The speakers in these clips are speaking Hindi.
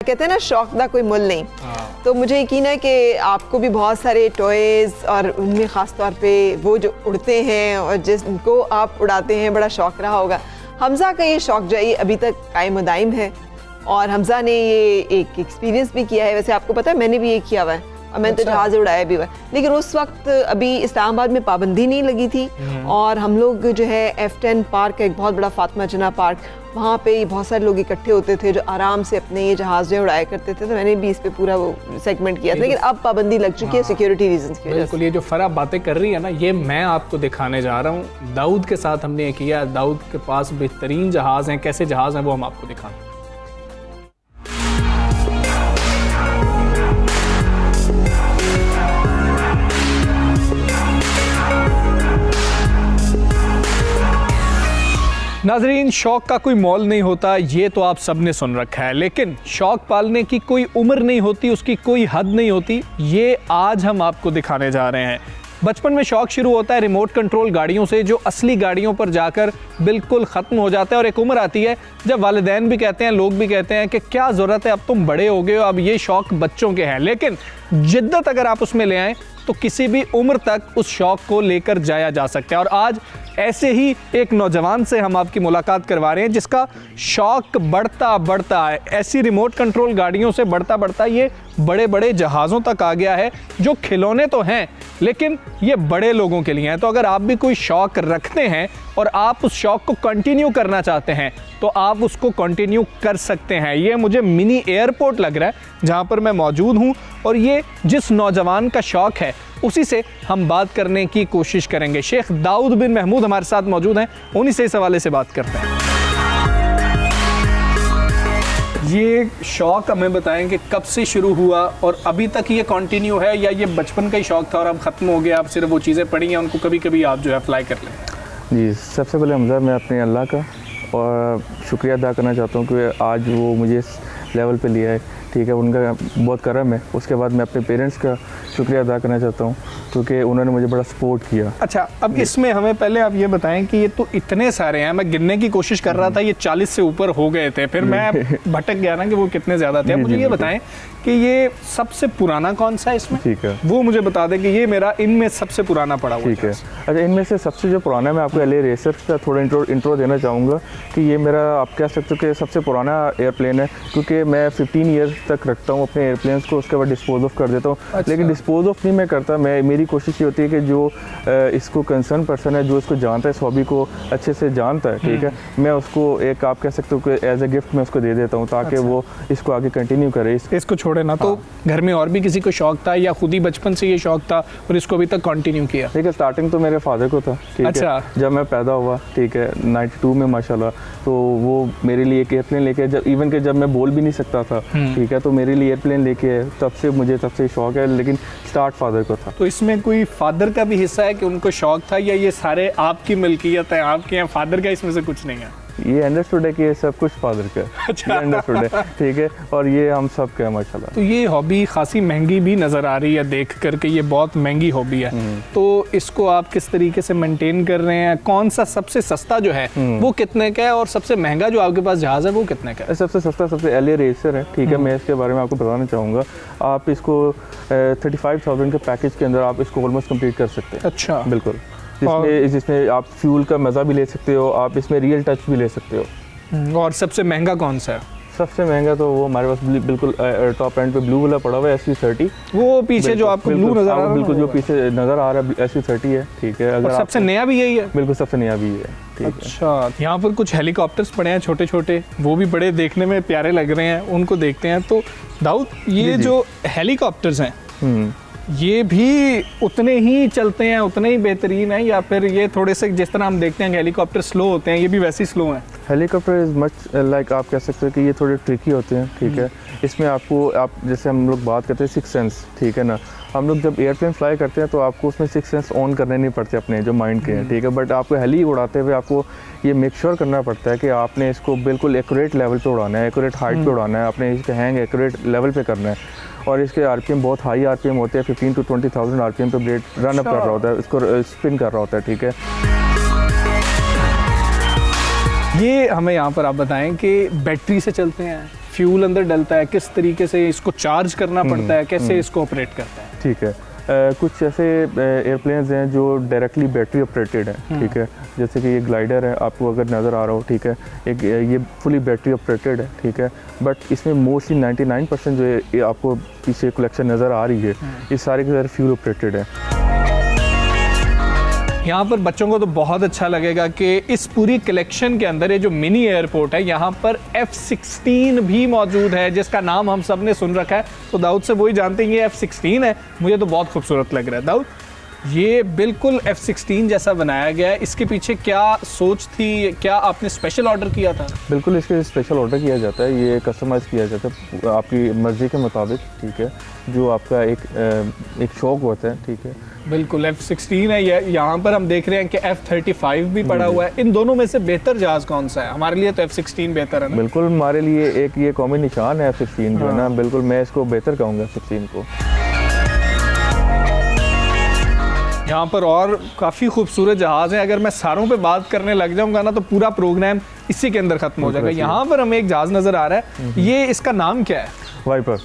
कहते हैं ना शौक का कोई मुल नहीं। तो मुझे यकीन है कि आपको भी बहुत सारे टॉयज़ और उनमें ख़ास तौर पे वो जो उड़ते हैं और जिनको आप उड़ाते हैं बड़ा शौक़ रहा होगा। हमज़ा का ये शौक़ जो है ये अभी तक कायम दायम है और हमज़ा ने ये एक एक्सपीरियंस भी किया है। वैसे आपको पता है मैंने भी ये किया हुआ है और मैंने तो जहाज़ उड़ाया भी हुआ है, लेकिन उस वक्त अभी इस्लामाबाद में पाबंदी नहीं लगी थी और हम लोग जो है F10 पार्क है, एक बहुत बड़ा फातिमा जिन्ना पार्क, वहाँ पे बहुत सारे लोग इकट्ठे होते थे जो आराम से अपने ये जहाज़ जो उड़ाया करते थे। तो मैंने भी इस पे पूरा वो सेगमेंट किया था, लेकिन अब पाबंदी लग चुकी है सिक्योरिटी रीजंस की वजह से। बिल्कुल, ये जो फरा बातें कर रही है ना, ये मैं आपको दिखाने जा रहा हूँ। दाऊद के साथ हमने ये किया। दाऊद के पास बेहतरीन जहाज़ हैं। कैसे जहाज़ हैं वो हम आपको दिखाएं। नाजरीन, शौक़ का कोई मोल नहीं होता, ये तो आप सब ने सुन रखा है, लेकिन शौक़ पालने की कोई उम्र नहीं होती, उसकी कोई हद नहीं होती। ये आज हम आपको दिखाने जा रहे हैं। बचपन में शौक़ शुरू होता है रिमोट कंट्रोल गाड़ियों से, जो असली गाड़ियों पर जाकर बिल्कुल ख़त्म हो जाता है। और एक उम्र आती है जब वालिदैन भी कहते हैं, लोग भी कहते हैं कि क्या ज़रूरत है, अब तुम बड़े हो गए हो, अब ये शौक़ बच्चों के हैं। लेकिन जिद्दत अगर आप उसमें ले आएँ तो किसी भी उम्र तक उस शौक़ को लेकर जाया जा सकता है। और आज ऐसे ही एक नौजवान से हम आपकी मुलाकात करवा रहे हैं जिसका शौक़ बढ़ता है, ऐसी रिमोट कंट्रोल गाड़ियों से बढ़ता ये बड़े बड़े जहाज़ों तक आ गया है, जो खिलौने तो हैं लेकिन ये बड़े लोगों के लिए हैं। तो अगर आप भी कोई शौक़ रखते हैं और आप उस शौक़ को कंटिन्यू करना चाहते हैं तो आप उसको कंटिन्यू कर सकते हैं। ये मुझे मिनी एयरपोर्ट लग रहा है जहाँ पर मैं मौजूद हूँ, और ये जिस नौजवान का शौक़ है उसी से हम बात करने की कोशिश करेंगे। शेख दाऊद बिन महमूद हमारे साथ मौजूद हैं, उन्हीं से इस हवाले से बात करते हैं। ये शौक़ हमें बताएं कि कब से शुरू हुआ और अभी तक ये कंटिन्यू है, या ये बचपन का ही शौक़ था और अब ख़त्म हो गया, आप सिर्फ वो चीज़ें पढ़ी हैं उनको कभी कभी आप जो है अप्लाई कर लें? जी, सबसे पहले हमजा मैं अपने अल्लाह का और शुक्रिया अदा करना चाहता हूँ कि आज वो मुझे इस लेवल पे लिया है, ठीक है, उनका बहुत करम है। उसके बाद मैं अपने पेरेंट्स का शुक्रिया अदा करना चाहता हूँ क्योंकि उन्होंने मुझे बड़ा सपोर्ट किया। अच्छा, अब इसमें हमें पहले आप ये बताएं कि ये तो इतने सारे हैं, मैं गिनने की कोशिश कर रहा था, ये 40 से ऊपर हो गए थे, फिर मैं भटक गया ना कि वो कितने ज़्यादा थे। अब मुझे ये बताएं कि ये सबसे पुराना कौन सा है इसमें? ठीक है, वो मुझे बता दें कि ये मेरा इनमें सबसे पुराना पड़ा हुआ। ठीक है। अच्छा, इनमें से सबसे जो पुराना है, मैं आपको LA रेसर का थोड़ा इंट्रो देना चाहूँगा कि ये मेरा आप कह सकते हो कि सबसे पुराना एयरप्लेन है, क्योंकि मैं 15 ईयर्स तक रखता हूँ अपने एयरप्लेन्स को, उसके बाद डिस्पोज ऑफ कर देता हूँ। अच्छा। लेकिन डिस्पोज ऑफ नहीं मैं करता, मेरी कोशिश ये होती है कि जो इसको कंसर्न पर्सन है, जो इसको जानता है, इस हॉबी को अच्छे से जानता है, ठीक है, मैं उसको एक आप कह सकते हो कि एज ए गिफ्ट मैं उसको दे देता हूँ ताकि वो इसको आगे कंटिन्यू करे, इसको छोड़े ना। तो घर में और भी किसी को शौक था या खुद ही बचपन से ये शौक था और इसको अभी तक कंटिन्यू किया? ठीक है, स्टार्टिंग तो मेरे फादर को था, ठीक अच्छा। है, जब मैं पैदा हुआ, ठीक है, 92 में माशाल्लाह, तो वो मेरे लिए एक एयरप्लेन लेके, जब इवन के जब मैं बोल भी नहीं सकता था, ठीक है, तो मेरे लिए एयरप्लेन लेके तब से शौक है, लेकिन स्टार्ट फादर को था। तो इसमें कोई फादर का भी हिस्सा है कि उनको शौक था, या ये सारे आपकी मिल्कियत है, आपके यहाँ फादर का इसमें से कुछ नहीं है? ये अंडरस्टूड है कि ये सब कुछ फादर का है। अच्छा, अंडरस्टूड है, ठीक है, और ये हम सब का है माशाल्लाह। तो ये हॉबी खासी महंगी भी नज़र आ रही है देख करके, ये बहुत महंगी हॉबी है, तो इसको आप किस तरीके से मेंटेन कर रहे हैं? कौन सा सबसे सस्ता जो है वो कितने का है और सबसे महंगा जो आपके पास जहाज़ है वो कितने का है? सबसे सस्ता सबसे LA रेसर है, ठीक है, मैं इसके बारे में आपको बताना चाहूँगा। आप इसको 35,000 के पैकेज के अंदर आप इसको ऑलमोस्ट कंप्लीट कर सकते हैं। अच्छा, बिल्कुल, जिसमें आप फ्यूल का मज़ा भी ले सकते हो, आप इसमें रियल टच भी ले सकते हो। और सबसे महंगा कौन सा है? सबसे महंगा तो वो हमारे पास बिल्कुल टॉप एंड पे ब्लू वाला पड़ा हुआ है, SV30। वो पीछे जो आपको ब्लू नज़र आ रहा है, बिल्कुल जो पीछे नज़र आ रहा है SV30 है, ठीक है। अगर सबसे नया भी यही है? बिल्कुल सबसे नया भी है, ठीक है। अच्छा, यहाँ पर कुछ हेलीकॉप्टर्स पड़े हैं छोटे छोटे, वो भी बड़े देखने में प्यारे लग रहे हैं, उनको देखते हैं। तो दाऊद, ये जो हेलीकॉप्टर्स हैं ये भी उतने ही चलते हैं, उतने ही बेहतरीन हैं, या फिर ये थोड़े से जिस तरह हम देखते हैं कि हेलीकॉप्टर स्लो होते हैं, ये भी वैसे ही स्लो हैं? हेलीकॉप्टर इज़ मच लाइक आप कह सकते हो कि ये थोड़े ट्रिकी होते हैं, ठीक है। इसमें आपको आप जैसे हम लोग बात करते हैं 6 सेंस, ठीक है ना, हम लोग जब एयरप्लेन फ्लाई करते हैं तो आपको उसमें 6 सेंस ऑन करने नहीं पड़ते अपने जो माइंड के हैं, ठीक है, बट आपको हेली उड़ाते हुए आपको ये मेक श्योर करना पड़ता है कि आपने इसको बिल्कुल एक्यूरेट लेवल पे उड़ाना है, एक्यूरेट हाइट पे उड़ाना है, आपने इसके हैंग एक्यूरेट लेवल पे करना है। और इसके RPM बहुत हाई RPM होते हैं, 15 to 20,000 RPM पे ब्लेड रन अप कर रहा होता है, इसको स्पिन कर रहा होता है, ठीक है। ये हमें यहाँ पर आप बताएं कि बैटरी से चलते हैं, फ्यूल अंदर डलता है, किस तरीके से इसको चार्ज करना पड़ता है, कैसे इसको ऑपरेट करता है? ठीक है, कुछ ऐसे एयरप्लेन्स हैं जो डायरेक्टली बैटरी ऑपरेटेड हैं, ठीक है, जैसे कि ये ग्लाइडर है, आपको अगर नज़र आ रहा हो, ठीक है, एक ये फुली बैटरी ऑपरेटेड है, ठीक है, बट इसमें मोस्टली 99% जो है ये आपको पीछे कलेक्शन नज़र आ रही है, ये सारे के सारे फ्यूल ऑपरेटेड है। यहाँ पर बच्चों को तो बहुत अच्छा लगेगा कि इस पूरी कलेक्शन के अंदर ये जो मिनी एयरपोर्ट है, यहाँ पर F-16 भी मौजूद है, जिसका नाम हम सब ने सुन रखा है। तो दाऊद से वही जानते हैं ये F-16 है, मुझे तो बहुत खूबसूरत लग रहा है। दाऊद, ये बिल्कुल F-16 जैसा बनाया गया है, इसके पीछे क्या सोच थी, क्या आपने स्पेशल ऑर्डर किया था? बिल्कुल, इसके स्पेशल ऑर्डर किया जाता है, ये कस्टमाइज़ किया जाता है आपकी मर्ज़ी के मुताबिक, ठीक है, जो आपका एक शौक़ होता है, ठीक है। बिल्कुल F-16 है ये। यहाँ पर हम देख रहे हैं कि F-35 भी पड़ा हुआ है। इन दोनों में से बेहतर जहाज़ कौन सा है? हमारे लिए तो F-16 बेहतर है ना? बिल्कुल, हमारे लिए एक ये कौमी निशान है F-16 जो है ना, बिल्कुल मैं इसको बेहतर कहूँगा F-16 को। यहाँ पर और काफ़ी खूबसूरत जहाज़ हैं। अगर मैं सारों पे बात करने लग जाऊंगा ना तो पूरा प्रोग्राम इसी के अंदर ख़त्म हो जाएगा। यहाँ पर हमें एक जहाज़ नज़र आ रहा है, ये इसका नाम क्या है? वाइपर,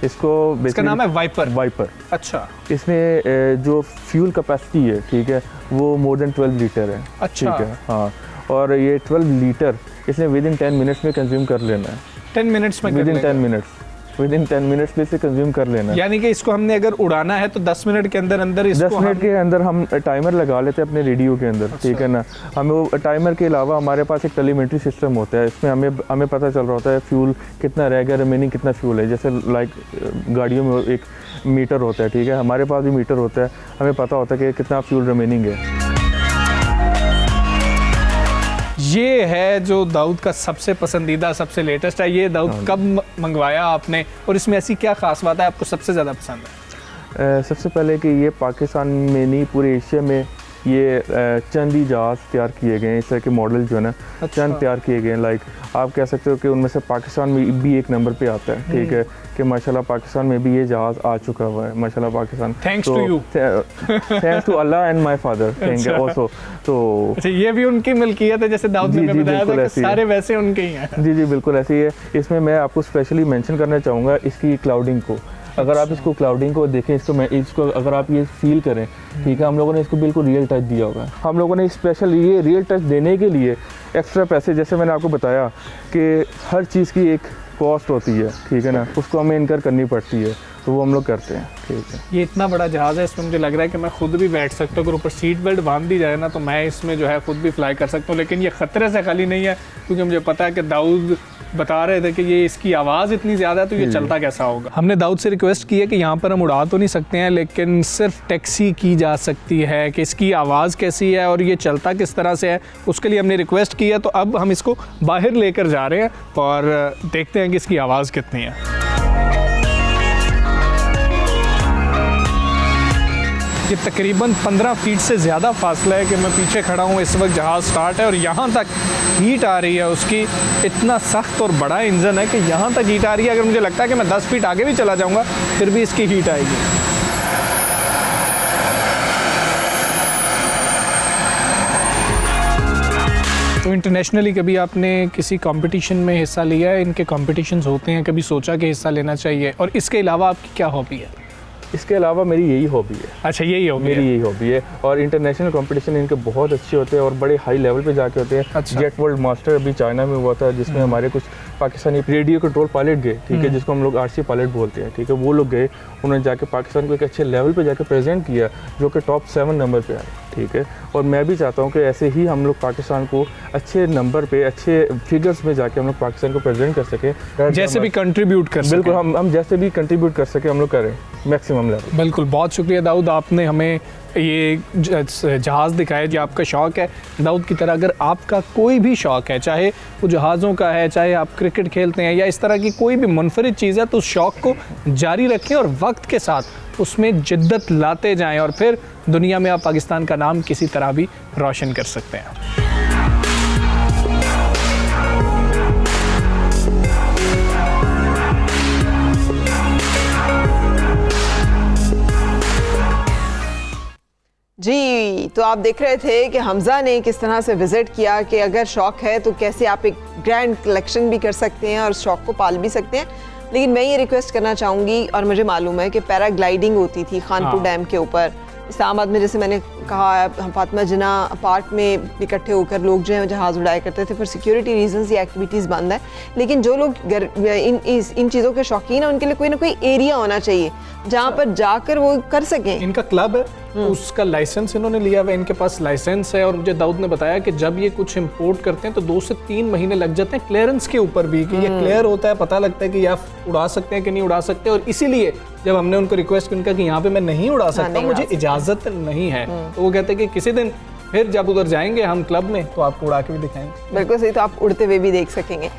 इसका नाम है वाइपर। अच्छा, इसमें जो फ्यूल कैपेसिटी है, ठीक है, वो मोर देन 12 लीटर है। अच्छा, ठीक है, हाँ, और ये 12 लीटर इसने विद इन 10 मिनट्स में कंज्यूम कर लेना है। 10 मिनट्स में? विद इन 10 मिनट्स में से कंज्यूम कर लेना है। यानी कि इसको हमने अगर उड़ाना है तो 10 मिनट के अंदर इसको 10 मिनट के अंदर हम टाइमर लगा लेते हैं अपने रेडियो के अंदर। अच्छा। ठीक है ना, हमें वो टाइमर के अलावा हमारे पास एक टेलीमेट्री सिस्टम होता है, इसमें हमें पता चल रहा होता है फ्यूल कितना रह गया, रिमेनिंग कितना फ्यूल है। जैसे लाइक गाड़ियों में एक मीटर होता है, ठीक है, हमारे पास भी मीटर होता है, हमें पता होता है कि कितना फ्यूल रिमेनिंग है। ये है जो दाऊद का सबसे पसंदीदा, सबसे लेटेस्ट है। ये दाऊद कब मंगवाया आपने और इसमें ऐसी क्या खास बात है आपको सबसे ज़्यादा पसंद है? सबसे पहले कि ये पाकिस्तान में नहीं, पूरे एशिया में ये चंद ही जहाज़ तैयार किए गए हैं, इस तरह के मॉडल जो है ना, चंद तैयार किए गए हैं। लाइक आप कह सकते हो कि उनमें से पाकिस्तान में भी एक नंबर पे आता है। ठीक है, कि माशाल्लाह पाकिस्तान में भी ये जहाज़ आ चुका हुआ है, माशाल्लाह Pakistan. Thanks to you, thanks to Allah and my father, thank you also. तो अच्छा, ये भी उनकी मिल्कियत है, जैसे दाऊद ने बताया था कि सारे वैसे उनके ही हैं। जी जी बिल्कुल ऐसी है। इसमें मैं आपको स्पेशली मेंशन करना चाहूँगा इसकी क्लाउडिंग को। अगर आप इसको क्लाउडिंग को देखें, इसको अगर आप ये फील करें, ठीक है, हम लोगों ने इसको बिल्कुल रियल टच दिया होगा। हम लोगों ने स्पेशल ये रियल टच देने के लिए एक्स्ट्रा पैसे, जैसे मैंने आपको बताया कि हर चीज़ की एक कॉस्ट होती है, ठीक है ना, उसको हमें इनकर करनी पड़ती है, तो वो हम लोग करते हैं। ठीक है, ये इतना बड़ा जहाज़ है, इसमें मुझे लग रहा है कि मैं खुद भी बैठ सकता हूँ। अगर ऊपर सीट बेल्ट बांध दी जाए ना तो मैं इसमें जो है खुद भी फ्लाई कर सकता हूँ। लेकिन ये ख़तरे से खाली नहीं है, क्योंकि मुझे पता है कि दाऊद बता रहे थे कि ये इसकी आवाज़ इतनी ज़्यादा है तो ये चलता कैसा होगा। हमने दाऊद से रिक्वेस्ट की है कि यहाँ पर हम उड़ा तो नहीं सकते हैं, लेकिन सिर्फ टैक्सी की जा सकती है कि इसकी आवाज़ कैसी है और ये चलता किस तरह से है, उसके लिए हमने रिक्वेस्ट की है। तो अब हम इसको बाहर लेकर जा रहे हैं और देखते हैं कि इसकी आवाज़ कितनी है। ये तकरीबन 15 फीट से ज़्यादा फासला है कि मैं पीछे खड़ा हूँ, इस वक्त जहाज़ स्टार्ट है और यहाँ तक हीट आ रही है उसकी। इतना सख्त और बड़ा इंजन है कि यहाँ तक हीट आ रही है। अगर मुझे लगता है कि मैं 10 फीट आगे भी चला जाऊँगा फिर भी इसकी हीट आएगी। तो इंटरनेशनली कभी आपने किसी कंपटीशन में हिस्सा लिया है? इनके कंपटीशंस होते हैं, कभी सोचा कि हिस्सा लेना चाहिए? और इसके अलावा आपकी क्या हॉबी है? इसके अलावा मेरी यही हॉबी है। अच्छा, यही हॉबी मेरी यही हॉबी है। और इंटरनेशनल कंपटीशन इनके बहुत अच्छे होते हैं और बड़े हाई लेवल पे जाके होते हैं। अच्छा। जेट वर्ल्ड मास्टर अभी चाइना में हुआ था, जिसमें हमारे कुछ पाकिस्तानी रेडियो कंट्रोल पायलट गए, ठीक है, जिसको हम लोग RC पायलट बोलते हैं, ठीक है, वो लोग गए, उन्होंने जाके पाकिस्तान को एक अच्छे लेवल पे जाके प्रेजेंट किया, जो कि टॉप 7 नंबर पे आए। ठीक है, और मैं भी चाहता हूँ कि ऐसे ही हम लोग पाकिस्तान को अच्छे नंबर पे, अच्छे फिगर्स में जाके हम लोग पाकिस्तान को प्रेजेंट कर सकें, जैसे भी कंट्रीब्यूट कर सकें। बिल्कुल, हम जैसे भी कंट्रीब्यूट कर सके हम लोग करें मैक्सिमम लेवल। बिल्कुल, बहुत शुक्रिया दाऊद, आपने हमें ये जहाज़ दिखाया जो आपका शौक़ है। दाऊद की तरह अगर आपका कोई भी शौक़ है, चाहे वो जहाज़ों का है, चाहे आप क्रिकेट खेलते हैं या इस तरह की कोई भी मुनफरिद चीज़ है, तो उस शौक़ को जारी रखें और वक्त के साथ उसमें जिद्दत लाते जाएं और फिर दुनिया में आप पाकिस्तान का नाम किसी तरह भी रोशन कर सकते हैं। जी, जी, तो आप देख रहे थे कि हमज़ा ने किस तरह से विज़िट किया कि अगर शौक़ है तो कैसे आप एक ग्रैंड कलेक्शन भी कर सकते हैं और शौक़ को पाल भी सकते हैं। लेकिन मैं ये रिक्वेस्ट करना चाहूँगी, और मुझे मालूम है कि पैराग्लाइडिंग होती थी खानपुर डैम के ऊपर, इस्लामाबाद में जैसे मैंने कहा, हम फातिमा जिना पार्क में इकट्ठे होकर लोग जो हैं जहाज़ उड़ाया करते थे। फिर सिक्योरिटी रीजंस ये एक्टिविटीज़ बंद है, लेकिन जो लोग इन चीज़ों के शौकीन हैं उनके लिए कोई ना कोई एरिया होना चाहिए जहाँ पर जाकर वो कर सकें। इनका क्लब है, उसका लाइसेंस इन्होंने लिया हुआ है, इनके पास लाइसेंस है। और मुझे दाऊद ने बताया कि जब ये कुछ इंपोर्ट करते हैं तो 2 से 3 महीने लग जाते हैं क्लियरेंस के ऊपर भी, कि ये क्लियर होता है, पता लगता है कि आप उड़ा सकते हैं कि नहीं उड़ा सकते। और इसीलिए जब हमने उनको रिक्वेस्ट की उनका कि यहाँ पे मैं नहीं उड़ा सकता, मुझे इजाज़त नहीं है, तो वो कहते हैं कि किसी दिन फिर जब उधर जाएंगे हम क्लब में तो आपको उड़ा के भी दिखाएंगे। बिल्कुल सही, तो आप उड़ते हुए भी देख सकेंगे।